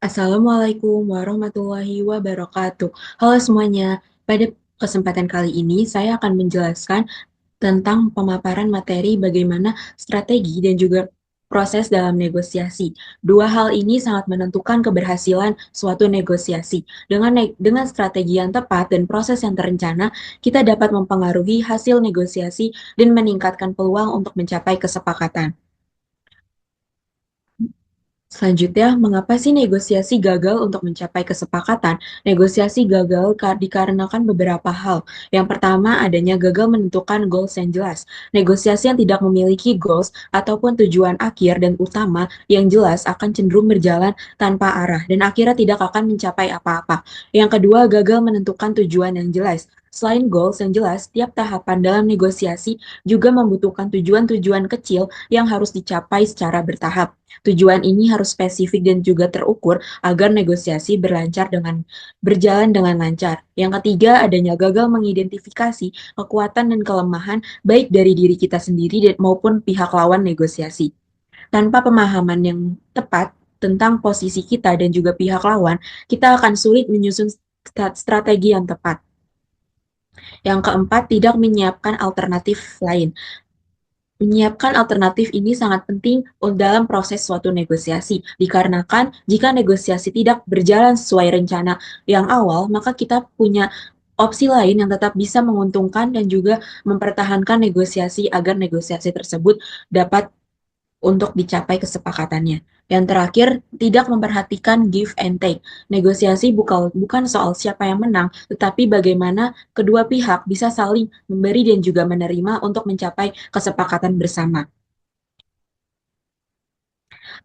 Assalamualaikum warahmatullahi wabarakatuh. Halo semuanya, pada kesempatan kali ini saya akan menjelaskan tentang pemaparan materi bagaimana strategi dan juga proses dalam negosiasi. Dua hal ini sangat menentukan keberhasilan suatu negosiasi. Dengan strategi yang tepat dan proses yang terencana, kita dapat mempengaruhi hasil negosiasi dan meningkatkan peluang untuk mencapai kesepakatan. Selanjutnya, mengapa sih negosiasi gagal untuk mencapai kesepakatan? Negosiasi gagal dikarenakan beberapa hal. Yang pertama, adanya gagal menentukan goals yang jelas. Negosiasi yang tidak memiliki goals ataupun tujuan akhir dan utama yang jelas akan cenderung berjalan tanpa arah dan akhirnya tidak akan mencapai apa-apa. Yang kedua, gagal menentukan tujuan yang jelas. Selain goals yang jelas, tiap tahapan dalam negosiasi juga membutuhkan tujuan-tujuan kecil yang harus dicapai secara bertahap. Tujuan ini harus spesifik dan juga terukur agar negosiasi berjalan dengan lancar. Yang ketiga, adanya gagal mengidentifikasi kekuatan dan kelemahan baik dari diri kita sendiri maupun pihak lawan negosiasi. Tanpa pemahaman yang tepat tentang posisi kita dan juga pihak lawan, kita akan sulit menyusun strategi yang tepat. Yang keempat, tidak menyiapkan alternatif lain. Menyiapkan alternatif ini sangat penting dalam proses suatu negosiasi, dikarenakan jika negosiasi tidak berjalan sesuai rencana yang awal, maka kita punya opsi lain yang tetap bisa menguntungkan dan juga mempertahankan negosiasi agar negosiasi tersebut dapat untuk dicapai kesepakatannya. Yang terakhir, tidak memperhatikan give and take. Negosiasi bukan soal siapa yang menang, tetapi bagaimana kedua pihak bisa saling memberi dan juga menerima untuk mencapai kesepakatan bersama.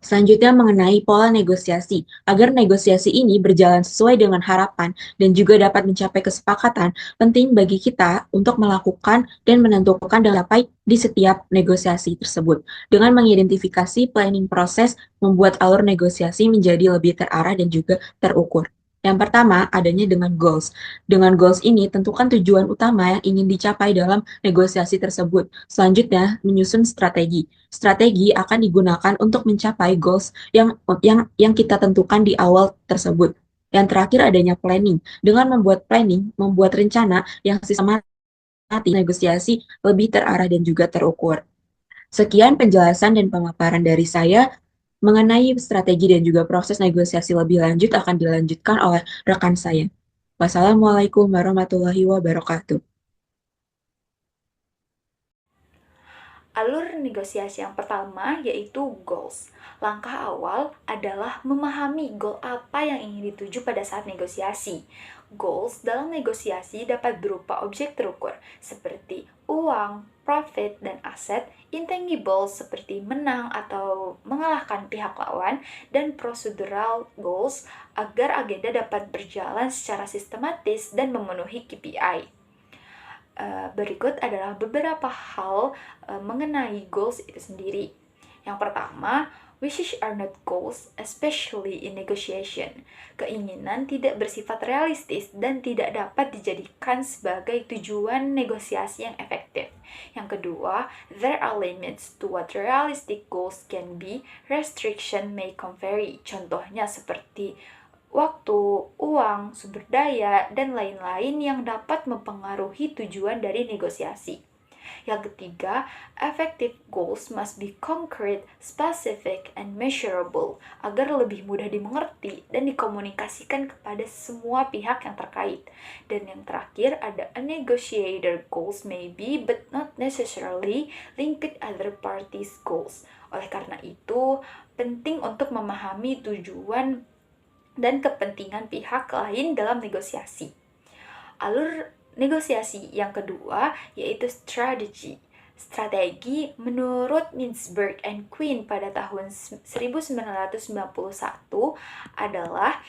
Selanjutnya mengenai pola negosiasi. Agar negosiasi ini berjalan sesuai dengan harapan dan juga dapat mencapai kesepakatan, penting bagi kita untuk melakukan dan menentukan dalam di setiap negosiasi tersebut. Dengan mengidentifikasi planning proses, membuat alur negosiasi menjadi lebih terarah dan juga terukur. Yang pertama, adanya dengan goals. Dengan goals ini, tentukan tujuan utama yang ingin dicapai dalam negosiasi tersebut. Selanjutnya, menyusun strategi. Strategi akan digunakan untuk mencapai goals yang kita tentukan di awal tersebut. Yang terakhir adanya planning. Dengan membuat planning, membuat rencana yang sistematis, negosiasi lebih terarah dan juga terukur. Sekian penjelasan dan pemaparan dari saya mengenai strategi dan juga proses negosiasi lebih lanjut akan dilanjutkan oleh rekan saya. Wassalamualaikum warahmatullahi wabarakatuh. Alur negosiasi yang pertama yaitu goals. Langkah awal adalah memahami goal apa yang ingin dituju pada saat negosiasi. Goals dalam negosiasi dapat berupa objek terukur seperti uang, profit, dan aset, intangible seperti menang atau mengalahkan pihak lawan, dan procedural goals agar agenda dapat berjalan secara sistematis dan memenuhi KPI. Berikut adalah beberapa hal mengenai goals itu sendiri. Yang pertama, wishes are not goals, especially in negotiation. Keinginan tidak bersifat realistis dan tidak dapat dijadikan sebagai tujuan negosiasi yang efektif. Yang kedua, there are limits to what realistic goals can be. Restriction may vary. Contohnya seperti waktu, uang, sumber daya, dan lain-lain yang dapat mempengaruhi tujuan dari negosiasi. Yang ketiga, effective goals must be concrete, specific, and measurable agar lebih mudah dimengerti dan dikomunikasikan kepada semua pihak yang terkait. Dan yang terakhir, ada a negotiator goals may be but not necessarily linked other parties' goals. Oleh karena itu, penting untuk memahami tujuan dan kepentingan pihak lain dalam negosiasi. Alur negosiasi yang kedua yaitu strategi. Strategi menurut Mintzberg and Quinn pada tahun 1991 adalah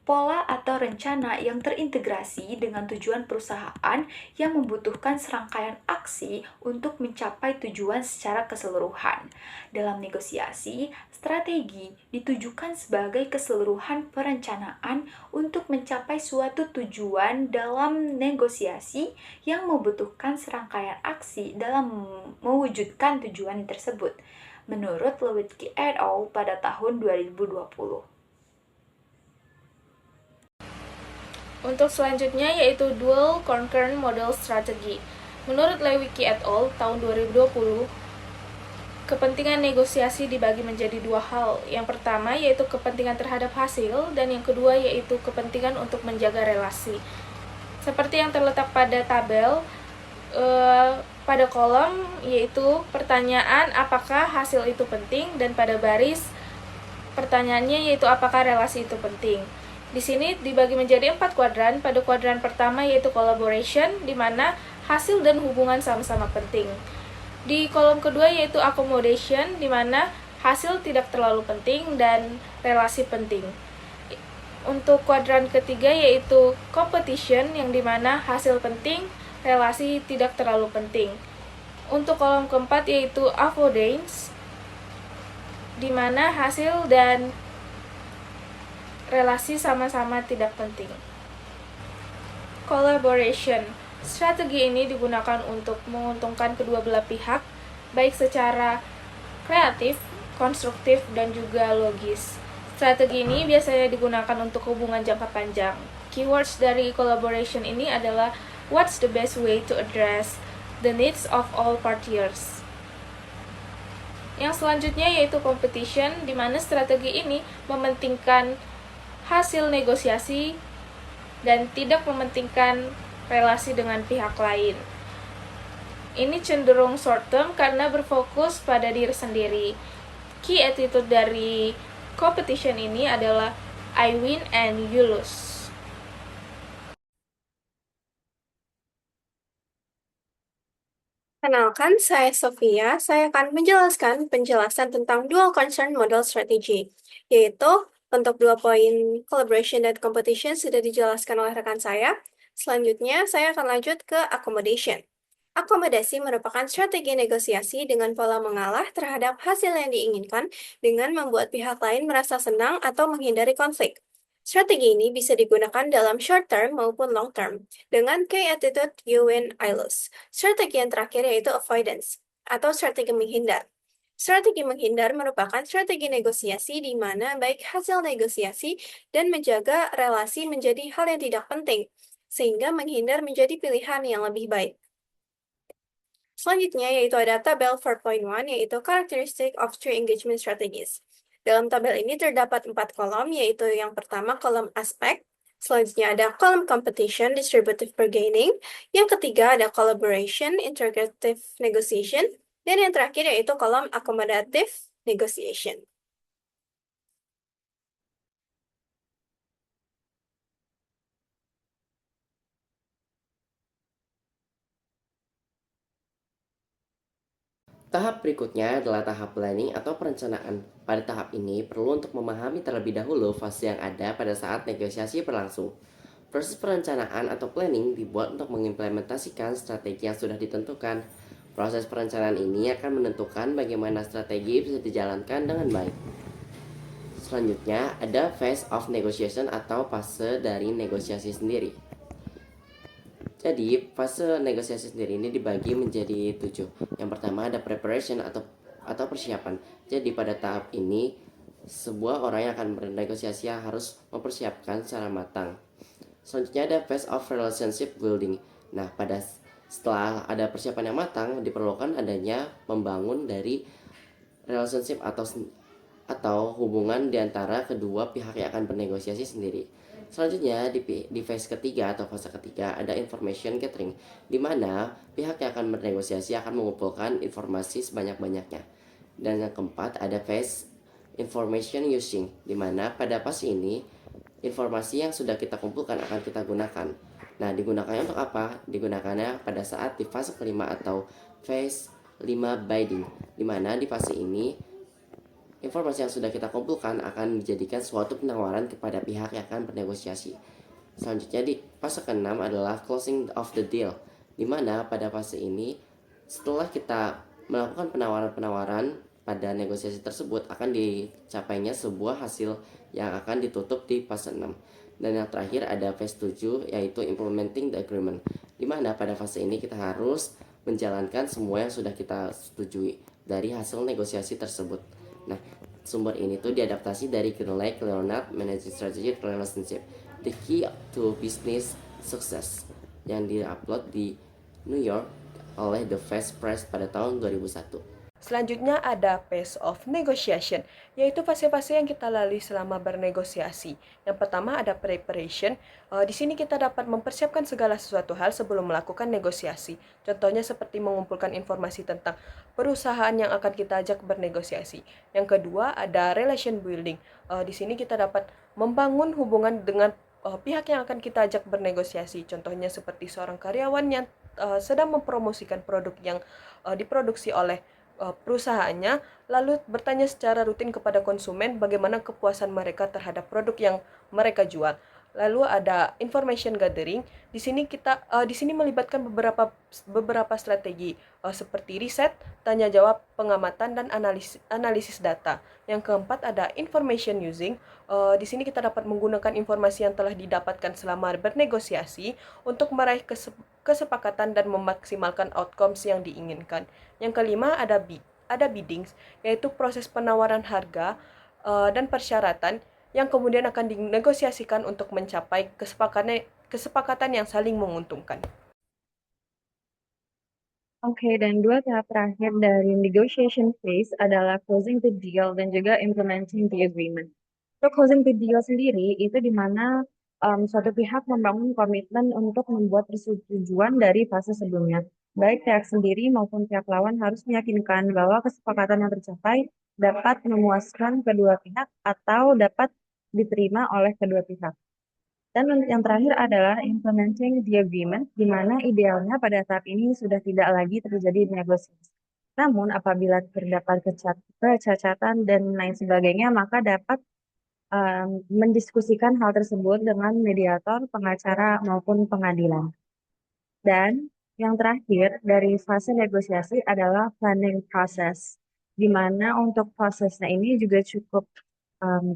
pola atau rencana yang terintegrasi dengan tujuan perusahaan yang membutuhkan serangkaian aksi untuk mencapai tujuan secara keseluruhan. Dalam negosiasi, strategi ditujukan sebagai keseluruhan perencanaan untuk mencapai suatu tujuan dalam negosiasi yang membutuhkan serangkaian aksi dalam mewujudkan tujuan tersebut. Menurut Lewicki et al. Pada tahun 2020. Untuk selanjutnya yaitu Dual Concurrent Model Strategy. Menurut Lewicki et al. Tahun 2020, kepentingan negosiasi dibagi menjadi dua hal. Yang pertama yaitu kepentingan terhadap hasil, dan yang kedua yaitu kepentingan untuk menjaga relasi. Seperti yang terletak pada tabel, pada kolom yaitu pertanyaan apakah hasil itu penting, dan pada baris pertanyaannya yaitu apakah relasi itu penting. Di sini dibagi menjadi 4 kuadran. Pada kuadran pertama yaitu collaboration, di mana hasil dan hubungan sama-sama penting. Di kolom kedua yaitu accommodation, di mana hasil tidak terlalu penting dan relasi penting. Untuk kuadran ketiga yaitu competition, yang dimana hasil penting, relasi tidak terlalu penting. Untuk kolom keempat yaitu avoidance, di mana hasil dan relasi sama-sama tidak penting. Collaboration. Strategi ini digunakan untuk menguntungkan kedua belah pihak, baik secara kreatif, konstruktif, dan juga logis. Strategi ini biasanya digunakan untuk hubungan jangka panjang. Keywords dari collaboration ini adalah what's the best way to address the needs of all parties. Yang selanjutnya yaitu competition, di mana strategi ini mementingkan hasil negosiasi dan tidak mementingkan relasi dengan pihak lain. Ini cenderung short term karena berfokus pada diri sendiri. Key attitude dari competition ini adalah I win and you lose. Kenalkan, saya Sofia. Saya akan menjelaskan penjelasan tentang Dual Concern Model Strategy, yaitu untuk 2 poin collaboration dan competition sudah dijelaskan oleh rekan saya. Selanjutnya, saya akan lanjut ke accommodation. Akomodasi merupakan strategi negosiasi dengan pola mengalah terhadap hasil yang diinginkan dengan membuat pihak lain merasa senang atau menghindari konflik. Strategi ini bisa digunakan dalam short term maupun long term, dengan key attitude you win, I lose. Strategi yang terakhir yaitu avoidance, atau strategi menghindar. Strategi menghindar merupakan strategi negosiasi di mana baik hasil negosiasi dan menjaga relasi menjadi hal yang tidak penting, sehingga menghindar menjadi pilihan yang lebih baik. Selanjutnya yaitu ada tabel 4.1, yaitu Characteristic of True Engagement Strategies. Dalam tabel ini terdapat 4 kolom, yaitu yang pertama kolom aspek, selanjutnya ada kolom competition, distributive bargaining, yang ketiga ada collaboration, integrative negotiation, dan yang terakhir yaitu kolom accommodative negotiation. Tahap berikutnya adalah tahap planning atau perencanaan. Pada tahap ini perlu untuk memahami terlebih dahulu fase yang ada pada saat negosiasi berlangsung. Proses perencanaan atau planning dibuat untuk mengimplementasikan strategi yang sudah ditentukan. Proses perencanaan ini akan menentukan bagaimana strategi bisa dijalankan dengan baik. Selanjutnya ada phase of negotiation atau fase dari negosiasi sendiri. Jadi, fase negosiasi sendiri ini dibagi menjadi 7. Yang pertama ada preparation atau persiapan. Jadi, pada tahap ini sebuah orang yang akan bernegosiasi harus mempersiapkan secara matang. Selanjutnya ada phase of relationship building. Nah, setelah ada persiapan yang matang, diperlukan adanya membangun dari relationship atau hubungan di antara kedua pihak yang akan bernegosiasi sendiri. Selanjutnya di phase ketiga atau fase ketiga ada information gathering, di mana pihak yang akan bernegosiasi akan mengumpulkan informasi sebanyak-banyaknya. Dan yang keempat ada phase information using, di mana pada fase ini informasi yang sudah kita kumpulkan akan kita gunakan. Nah, digunakannya untuk apa? Digunakannya pada saat di fase kelima atau phase 5 bidding, di mana di fase ini informasi yang sudah kita kumpulkan akan dijadikan suatu penawaran kepada pihak yang akan bernegosiasi. Selanjutnya di fase ke-6 adalah closing of the deal, di mana pada fase ini setelah kita melakukan penawaran-penawaran pada negosiasi tersebut akan dicapainya sebuah hasil yang akan ditutup di fase 6. Dan yang terakhir ada phase 7 yaitu implementing the agreement, di mana pada fase ini kita harus menjalankan semua yang sudah kita setujui dari hasil negosiasi tersebut. Nah, Sumber ini tuh diadaptasi dari Greenlight Leonard Managing Strategic Relationship, The Key to Business Success, yang diupload di New York oleh The Fast Press pada tahun 2001. Selanjutnya ada phase of negotiation, yaitu fase-fase yang kita lalui selama bernegosiasi. Yang pertama ada preparation. Di sini kita dapat mempersiapkan segala sesuatu hal sebelum melakukan negosiasi. Contohnya seperti mengumpulkan informasi tentang perusahaan yang akan kita ajak bernegosiasi. Yang kedua ada relation building. Di sini kita dapat membangun hubungan dengan pihak yang akan kita ajak bernegosiasi. Contohnya seperti seorang karyawan yang sedang mempromosikan produk yang diproduksi oleh perusahaannya, lalu bertanya secara rutin kepada konsumen bagaimana kepuasan mereka terhadap produk yang mereka jual. Lalu ada information gathering. Di sini melibatkan beberapa strategi seperti riset, tanya jawab, pengamatan dan analisis data. Yang keempat ada information using. Di sini kita dapat menggunakan informasi yang telah didapatkan selama bernegosiasi untuk meraih kesepakatan dan memaksimalkan outcomes yang diinginkan. Yang kelima ada biddings, yaitu proses penawaran harga dan persyaratan yang kemudian akan dinegosiasikan untuk mencapai kesepakatan yang saling menguntungkan. Oke, dan dua tahap terakhir dari negotiation phase adalah closing the deal dan juga implementing the agreement. Untuk closing the deal sendiri, itu di mana suatu pihak membangun komitmen untuk membuat persetujuan dari fase sebelumnya. Baik pihak sendiri maupun pihak lawan harus meyakinkan bahwa kesepakatan yang tercapai dapat memuaskan kedua pihak atau dapat diterima oleh kedua pihak. Dan yang terakhir adalah implementing the agreement, di mana idealnya pada tahap ini sudah tidak lagi terjadi negosiasi. Namun apabila terdapat kecacatan dan lain sebagainya, maka dapat mendiskusikan hal tersebut dengan mediator, pengacara, maupun pengadilan. Dan yang terakhir dari fase negosiasi adalah planning process, di mana untuk prosesnya ini juga cukup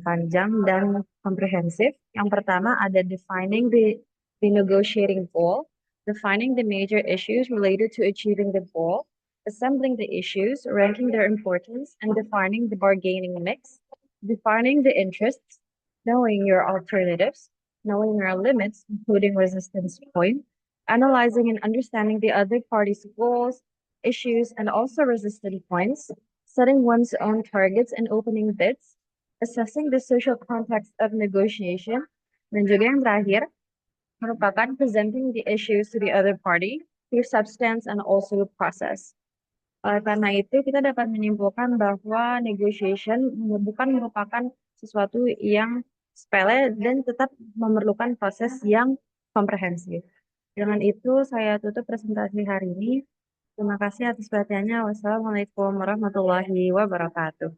panjang dan komprehensif. Yang pertama ada defining the negotiating goal, defining the major issues related to achieving the goal, assembling the issues, ranking their importance, and defining the bargaining mix, defining the interests, knowing your alternatives, knowing your limits, including resistance point, analyzing and understanding the other party's goals, issues, and also resistance points, setting one's own targets and opening bids, assessing the social context of negotiation, dan juga yang terakhir merupakan presenting the issues to the other party through substance and also process. Karena itu kita dapat menyimpulkan bahwa negotiation bukan merupakan sesuatu yang sepele dan tetap memerlukan proses yang komprehensif. Dengan itu saya tutup presentasi hari ini. Terima kasih atas perhatiannya. Wassalamualaikum warahmatullahi wabarakatuh.